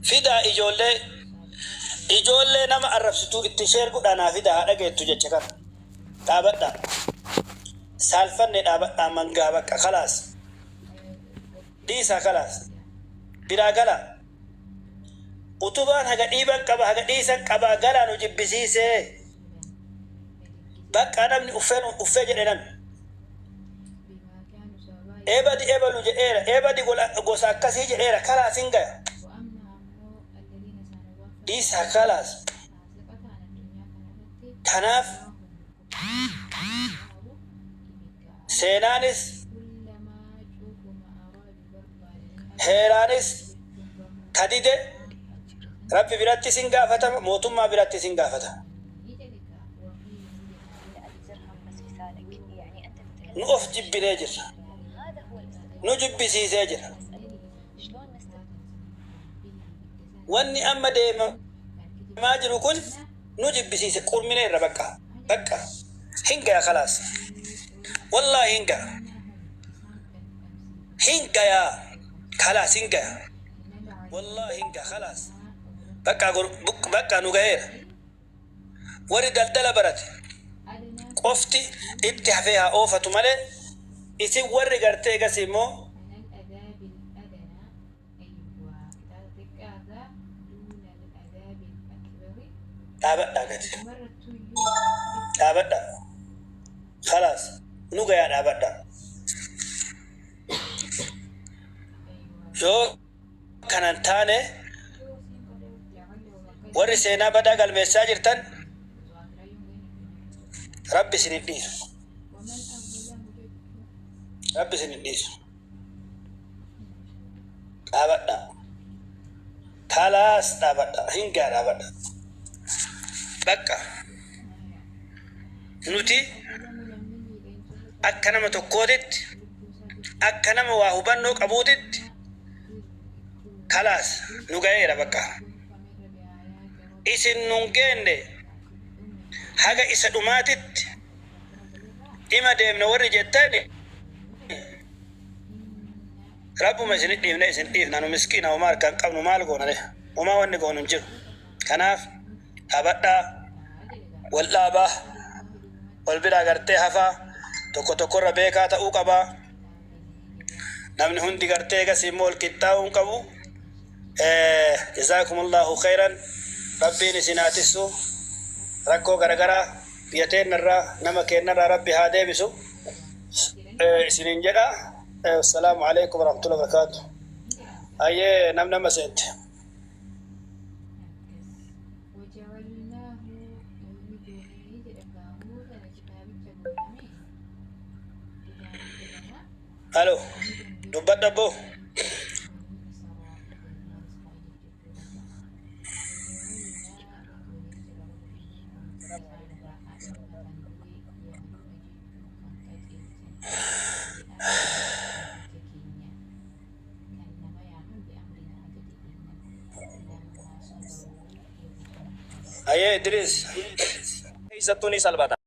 فدا إجولة نما عرفتو اتشير قد أنا فدا هذا جت تجتكر تابدا سالفن تابدا من جابك خلاص ديسا خلاص بلا جلا وتبان هذا إيبان كبا هذا ديسا كبا جلا نجيب بسيسه بق أنا من أفجر أنا إبادي إبادي قول ساكسي جرا خلاص إنجا ديسا خلاص تناف سينانس هيرانس كديدة ربي براتي سينغا فتا موتوم ما براتي سينغا فتا نوف جيب بنيجر نجيب بسيسيجر واني أما ديما ما جرو كل نجيب بسيسي قول منين ربكا بكا هنگا خلاص والله هنگا يا خلاص هنگا والله هنگا خلاص بكا نغير ورد دلدل برات قفتي اتح فيها اوفة ملي اسي ورد قرتي قسيمو تابدا خلاص نغير تابدا شو كان تاني وري سينا بدا قال مساجر تن ربي سنديس تابدا خلاص تابدا هنگا تابدا بكا نوتي أكنما تقودت أكنما واهبان قبودت خلاص نغير بكا إسن نونجين حاجة إسدوماتت إما ديم نوري جتاني ربو ما سنت ديم نيسن ديم نانو مسكين ومار كان قبل مال قونا له وما وني قونا نجر كناف أبدا واللابا والبدا غرتي هفا توكو ربيكا تاو قبا نمن هندي غرتي غسيمول كتاو قبو جزاكم الله خيرا ربي نسيناتسو ركو غرغرا بيتين نرى نما كين نرى ربي هذا بسو سنين جدا السلام عليكم ورحمة الله وبركاته أيه نم سنت Halo, dubat dabo. Aye Idris. Isatuni salbata.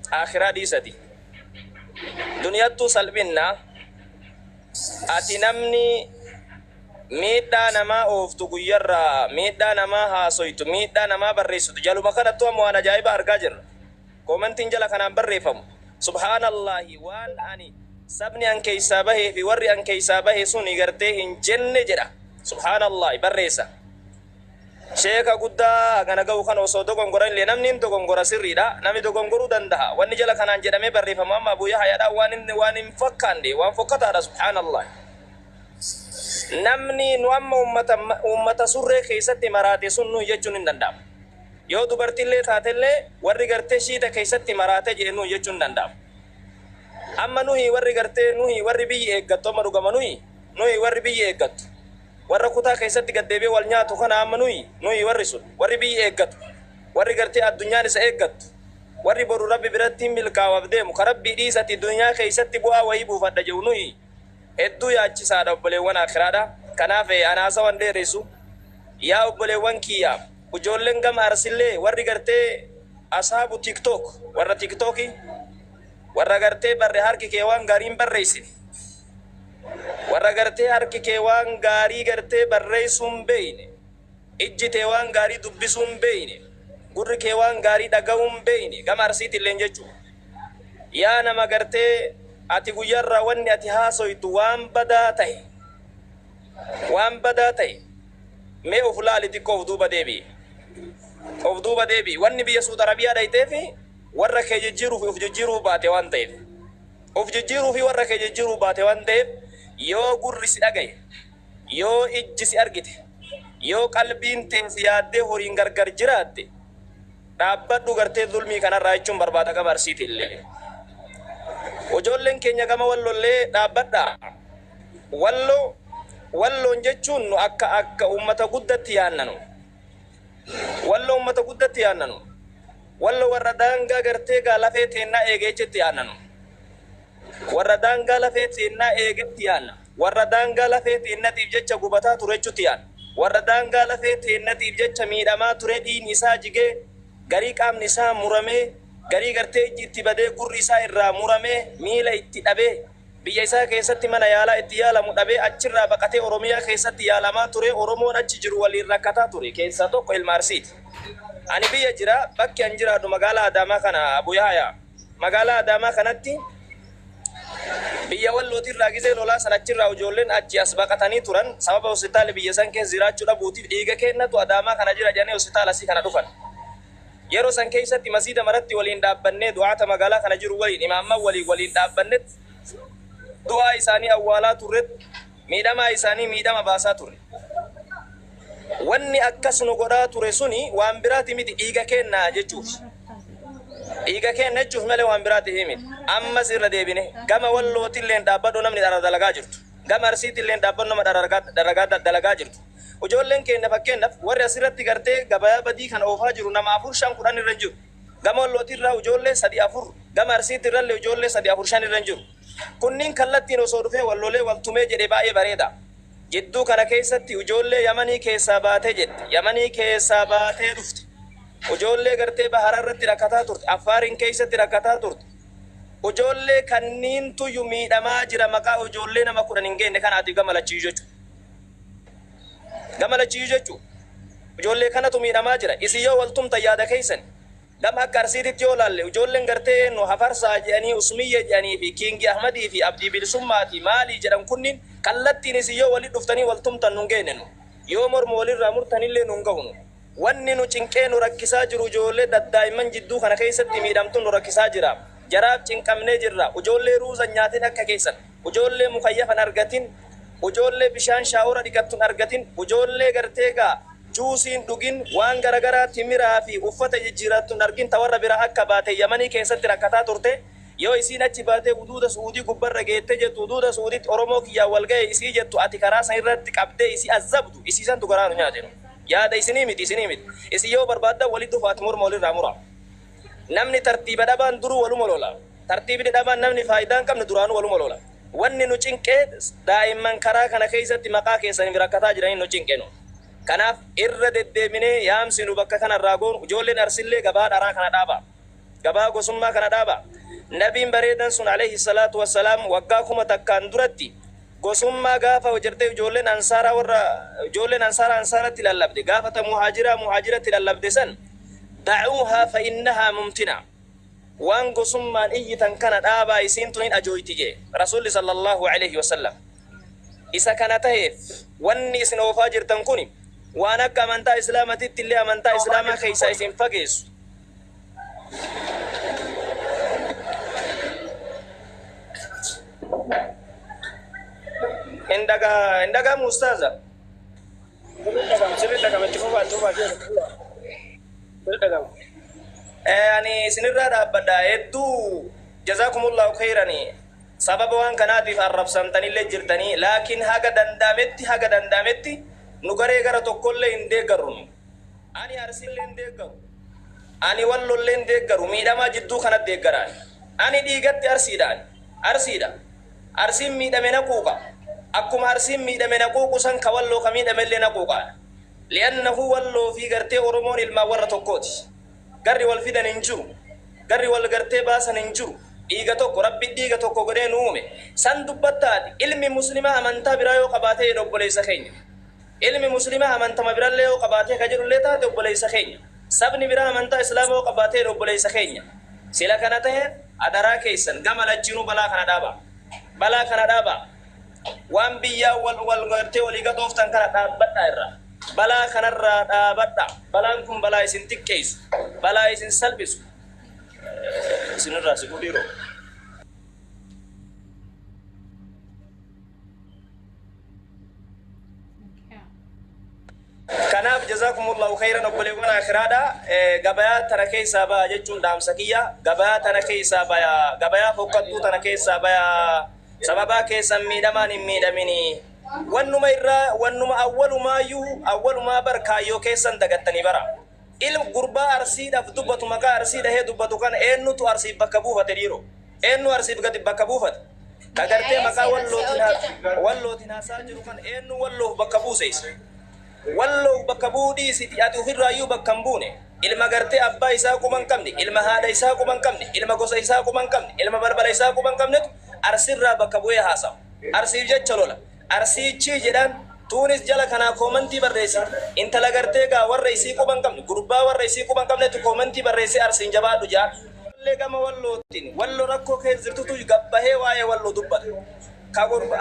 Akhirat isati. Dunia tu salbinna. Ati namni miidhaa namaa ooftu guyyarraa miidhaa namaa haasoytu miidhaa namaa barreessitu jaluma kanattu ammoo waan ajaa'iba argaa jirra. Koomentiin jala kanaan barreeffamu subhaanallahi waan ani sabni an keeysaa bahee fi warri an keeysaa bahee suni gartee hin jenne jedha. Subhaanallahi barreessa. Sheeka guddaa kana ga'u kan osoo dogongora illee namni hin dogongora sirriidha. Namni dogongoruu danda'a. Wanni jala kanaan jedhamee barreeffamu amma Abuu Yahyaadha waan hin fakkaanne waan fokkataadha subhaanallah. Namni nu amma ummata surree keessatti maraate sun nu jechuun hin danda'amu. Yoo dubartillee taatellee warri gartee shiita keessatti maraate jedhe nu jechuun hin danda'amu. Amma nuyi warri gartee nuyi warri biyyi eeggattu amma dhugama nuyi warri biyyi eeggattu. Warra kutaa keessatti gaddeebee wal nyaatu kana amma nuyi warri sun warri biyyi eeggatu warri gartee addunyaan isa eeggatu warri boru rabbi biratti milkaa'aaf deemu ka rabbi dhiisati dunyaa keessatti bu'aa wayii buufadha jedhu nuyi hedduu yaachisaadha obboleewwan akhiraadha. Kanaaf anaasa wan dheeressu yaa obboleewwan kiyya ijoolleen gama arsillee warri gartee asaabu tiktok warra tiktoki warra gartee barre harki kee waan gaariin barreessine warra gartee harki kee waan gaarii gartee barreessuun beeyne, ijji tee waan gaarii dubbisuun beeyne, gurri kee waan gaarii dhaga'uun beeyne gama arsiitilleen jechuudha. Yaa nama gartee ati guyyarraa wanni ati haasoytu waan badaa ta'e mee of laali xiqqoo of duuba deebi'i. Wanni biyya Suud Arabiyaa dhayiteefi warra kee jijjiiruuf of jijjiiruu baate waan ta'eef, of jijjiiruu fi warra kee jijjiiruu baate waan ta'eef, yoo gurri si dhagaye, yoo ijji si argite, yoo qalbiin tee si yaaddee horiin gargar jiraatte, dhaabbadhu gartee zulmii kanarraa jechuun barbaada gama arsiitillee. Ijoolleen keenya gama wallollee dhaabbadhaa. Walloon jechuun nu akka ummata guddatti yaannanu. Walloo ummata guddatti yaannanu. Walloo warra daangaa gartee lafee teennaa eegeechetti yaannanu. Warra daangaa lafee teennaa eegetti yaanna. Warra daangaa lafee teennatiif jecha gubataa ture jechuutti yaanna. Warra daangaa lafee teennatiif jecha miidhamaa ture dhiigni isaa jigee, garii qaamni isaa muramee, garii gartee ijji itti badee, gurri isaa irraa muramee, miila itti dhabee, biyya isaa keessatti mana yaalaa itti yaalamu dhabee achirraa baqatee Oromiyaa keessatti yaalamaa ture. Oromoon achi jiru waliin rakkataa ture. Keessaa tokko Ilma Arsiiti. Ani biyya jira, bakki an jiraadhu magaalaa Adaamaa kana Abu Yahyaa. Magaalaa Adaamaa kanatti biyya Wallootirraa gizee lolaa san achirraa ijoolleen achi as baqatanii turan sababa hospitaali biyya san keessa jiraachuu dhabuutiif dhiiga kennatu Adaamaa kana jira jedhanii hospitaala asii kana dhufan. Yeroo san keessatti masiida maratti waliin dhaabbannee du'aata magaalaa kana jiru waliin imaamman waliin dhaabbannet du'aa isaanii awwaalaa turre, miidhamaa isaanii miidhama baasaa turre. Wanni akkas nu godhaa ture suni waan biraati miti, dhiiga kennaa jechuuf. Dhiiga kenna jechuuf malee waan biraati himiti. Ammas irra deebine gama Wallootilleen dhaabbadhu namni dhara dalagaa jirtu. Gama Arsiitilleen dhaabbadhu nama dalagaa jirtu. Ijoolleen keenya fakkeenyaaf warri asirratti gartee gabayaa badii kana oofaa jiru nama 4-5 irra jiru. Gama Wallootirraa ijoollee 3-4, gama Arsiitirrallee ijoollee 3-4-5 irra jiru. Kunniin kallattiin osoo dhufee walloolee waltumee jedhe baay'ee bareeda. Jidduu kana keessatti ijoollee Yamanii keessaa baatee jette. Yamanii keessaa baatee dhufte. Ijoollee gartee bahara irratti rakkataa turte. Affaariin keessatti rakkataa turte. Ijoollee kanniintu miidhamaa jira maqaa ijoollee nama 10 hin geenye kanaatiif gama lachiisuu jechuudha. Ijoollee kanatu miidhamaa jira. Isin yoo waltumta yaada keessan gama akka Arsiititti yoo laalle ijoolleen gartee nu Hafarsaa jedhanii, Usmiyya jedhanii fi Kiingi Ahmadii fi Abdii Bilisummaati maalii jedhan kunniin kallattiin isin yoo walitti dhuftanii waltumtan nu geenne nu. Yoo morma walirraa murtanillee nu hin gahunu. Wanni nu cinqee nu rakkisaa jiru ijoollee daa'imman jidduu kana keessatti miidhamtu nu rakkisaa jira. Jaraaf cinqamnee jirra. Ijoollee ruuza nyaatin akka keessan, ijoollee mukayyafan argatin, ijoollee bishaan shaawora dhiqattun argatin, ijoollee gartee juusiin dhugin, waan garagaraa timiraa fi uffata jijjiirattun argin tawarra bira akka baate Yamanii keessatti rakkataa turte. Yoo isiin achi baatee uduuda Suudii gubbarra geette jettu, uduuda Suudiitti Oromoo kiyyaa wal ga'e isii jettu, ati karaa san irratti qabdee isii azabdu, isii santu garaa nu nyaate. Yaada isinii miti. Isin yoo barbaadda walitti dhufaati morma walirraa mura. Namni tartiiba dhabaan duruu waluma lola. Tartiibni dhabaan namni faayidaa hin qabne duraanuu waluma lola. Wanni nu cinqee daa'imman karaa kana keessatti maqaa keessaniif rakkataa jiranii nu cinqeenu. Kanaaf irra deddeebinee yaamsinu bakka kanarraa goonu. Ijoolleen Arsillee gabaa dharaa kana dhaaba. Gabaa gosummaa kana dhaaba. Nabiin bareedan sun alayhi salaatu wassalaam waggaa 1000 takkaan duratti gosummaa gaafa hojjete ijoolleen ansaaraa ansaaratti lallabde, gaafata muhaajiratti lallabde san da'uuhaa fa innahaa mumtina. Waan gosummaan iyyitan kana dhaabaa isiin tun hin ajooyti jee Rasuulli sallallahu alayhi wasallam. Isa kana ta'eef wanni isin oofaa jirtan kun waan akka amantaa islaamatitti illee amantaa islaamaa keessaa isin fageessu. Indaga mustaza. Ani sinirraa dhaabbadha hedduu jazakumullahu khairani. Sababa waan kanaatiif arrabsamtanillee jirtanii, laakiin haga dandaametti nu garee gara tokkollee hin deeggarru. Ani Arsillee hin deeggaru. Ani Wallollee hin deeggaru. Miidhamaa jidduu kanatti deeggaraan. Ani dhiigatti Arsiidha. Arsiin miidhame na quuqa. Akkuma Arsiin miidhame na quuqu san ka Walloo ka miidhamellee na quuqa. Li'annahu Walloo fi gartee Oromoon ilmaan warra tokkooti. Garri wal fidan hin jiru. Garri wal gartee baasan hin jiru. dhiiga tokko rabbi dhiiga tokko godhee nu uume san dubbattaati ilmi muslimaa amantaa biraa yoo qabaatee obboleessa keenya ilmi muslimaa amantama birallee yoo qabaatee ka jirullee taate obboleessa keenya sabni biraa amantaa islaamaa yoo qabaatee obboleessa keenya sila kana ta'e adaraa keessan gama lachinuu balaa kana dhaaba waan biyyaa wal gartee walii gadooftan kana dhaabbadhaa irraa balaa kanarraa dhaabadhaa balaan kun balaa isin xiqqeessu balaa isin salphisu isinirraa si gudhiiroo kanaaf jazakumullahu khairan obboleewwan akhiraadha gabayaa tana keessaa baya jechuun dhaamsa kiyya gabayaa tana keessaa baya gabayaa fokkattuu tana keessaa baya sababaa keessan miidhamaan hin miidhamini wannuma awwalumaa barkaayyoo keessan dagattanii bara ilm gurbaa arsiidhaaf dubbatu maqaa arsii dhahee dubbatu kan eenyutu arsiif bakka buufate dhiiro eenyu arsiif gadi bakka buufate kagartee maqaa wallootiin haasaa jiru kan eenyu walloof bakka buusees walloof bakka buudhii siti ati ofirraayyuu bakka hin buune ilma gartee abbaa isaa quban qabne ilma haadha isaa quban qabne ilma gosa isaa quban qabne ilma balbala isaa quban qabnetu arsirraa bakka bu'ee haasawa arsiif jecha lola arsiichi jedhan tuunis jala kanaa koomantii barreessa intala gartee gaa warra isii quban qabne gurbaa warra isii quban qabnetu koomantii barreessee arsiin jabaadhu jaa illee gama wallootiin walloo rakkoo keessa jirtutu gabbahee waa'ee walloo dubbata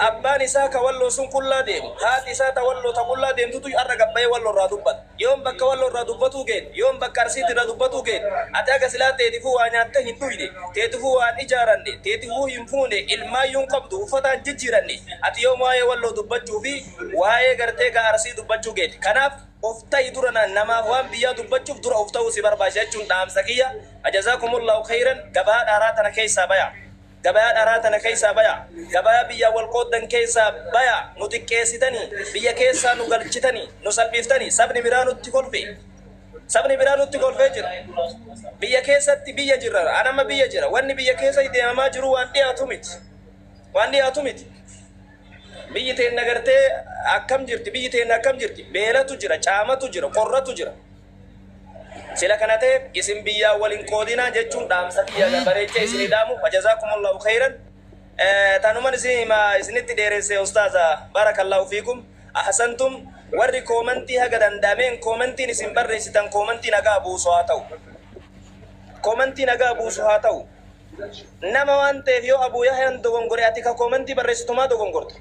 abbaan isaa ka walloo sun qullaa deemu haati isaa ta walloo ta qullaa deemtutu arra gabbahee walloo irraa dubbata yoon bakka walloo irraa dubbatuu geet yoon bakka arsiitti irraa dubbatuu geet ati aga silaa teetifuu waa nyaatte hin dhuyne teetifuu waan ijaaranne teetifuu hin fuune ilmaayyuun qabdu uffataan jijjiiranne ati yoom waa'ee walloo dubbachuu fi waa'ee gartee ka arsii dubbachuu geet kanaaf of ta'i dura namaaf waan biyyaa dubbachuuf dura of ta'uu si barbaachisa jechuun dhaamsa kiyya jazakumullahu khairan gabaa dhaaraa tana keessaa baya gabayaa dharaa tana keessaa baya gabayaa biyya wal qooddan keessaa baya nu xiqqeessitanii biyya keessaa nu galchitanii nu salphiftanii sabni biraa nutti kolfee jira biyya keessatti biyya jirra anama biyya jira wanni biyya keessa deemamaa jiru waan dhiyaatu miti biyyi teenna gartee akkam jirti beelatu jira caamatu jira qorratu jira sila kana ta'eef isin biyyaa waliin qoodinaa jechuun dhaamsa kiyya bareechee isinii dhaamu jazakumullahu khairan tanuman isinitti dheeresse ustaaza barakallahu fiikum ahsantum warri koomantii haga dandameen koomantiin isin barreessitan koomantii nagaa buusu haa ta'u nama waan ta'eef yoo abuu yahyaan dogongore ati ka koomantii barreessitumaa dogongorta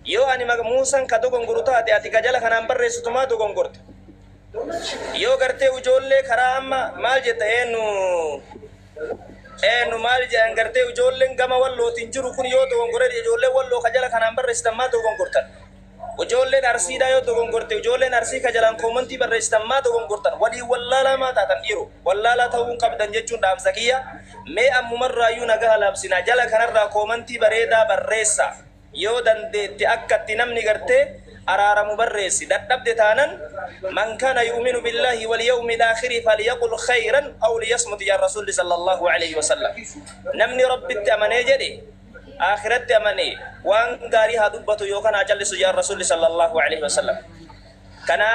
yoo ani muusan ka dogongoru taate ati ka jala kanaan barreessitumaa dogongorta yoo gartee ijoollee karaa amma maal jetta eenyu maal jedhan gartee ijoolleen gama wallootiin jiru kun yoo dogongore ijoollee walloo ka jala kanaan barreessitan maa dogongortan ijoolleen arsiidhaa yoo dogongorte ijoolleen arsii ka jalaan koomantii barreessitan maa dogongortan walii wallaalaa maa taatan dhiiro wallaalaa ta'uun qabdan jechuun dhaamsa kiyya mee ammumarraayyuu nagaa laabsina jala kanarraa koomantii bareedaa barreessa yoo dandeetti akkatti namni gartee araaramu barreessi dadhabde taanan man kana yu'minu billahi wal yawmil akhir falyaqul khairan aw liyasmut ya rasul sallallahu alayhi wasallam namni rabbitti amane jedhe akhiratti amane waan gaarii haa dubbatu yookaan ajallisu ya rasul sallallahu alayhi wasallam kana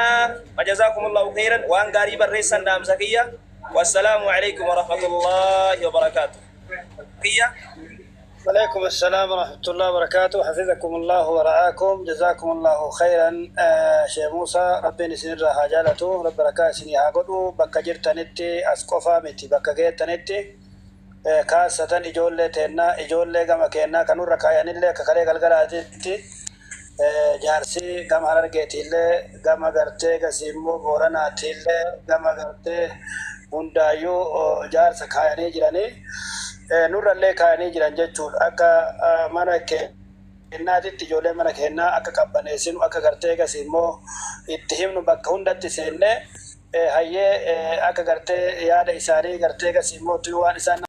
jazakumullahu khairan waan gaarii barreessan dhaamsa kiyya wassalamu alaykum wa rahmatullahi wa barakatuh وعليكم السلام ورحمة الله وبركاته حفظكم الله ورعاكم جزاكم الله خيرا شيخ موسى ربنا سنر حاجالته رب ركا سني هاغدو بكا جرتنتي اسقفا متي بكا جيتنتي كاسة إجولة تنا إجولة كما كنا كانوا ركايان اللي كخلي غلغلاتي جارسي كما هرجتي اللي كما غرتي كسيمو بورنا تيلي كما غرتي هندايو جارس كاياني جراني nurrallee kaanii jiran jechuudha akka mana kennaatitti ijoollee mana kennaa akka qabbaneessinu akka gartee gas immoo itti himnu bakka hundatti seennee hayyee akka gartee yaada isaanii gartee gas immoo waan isaan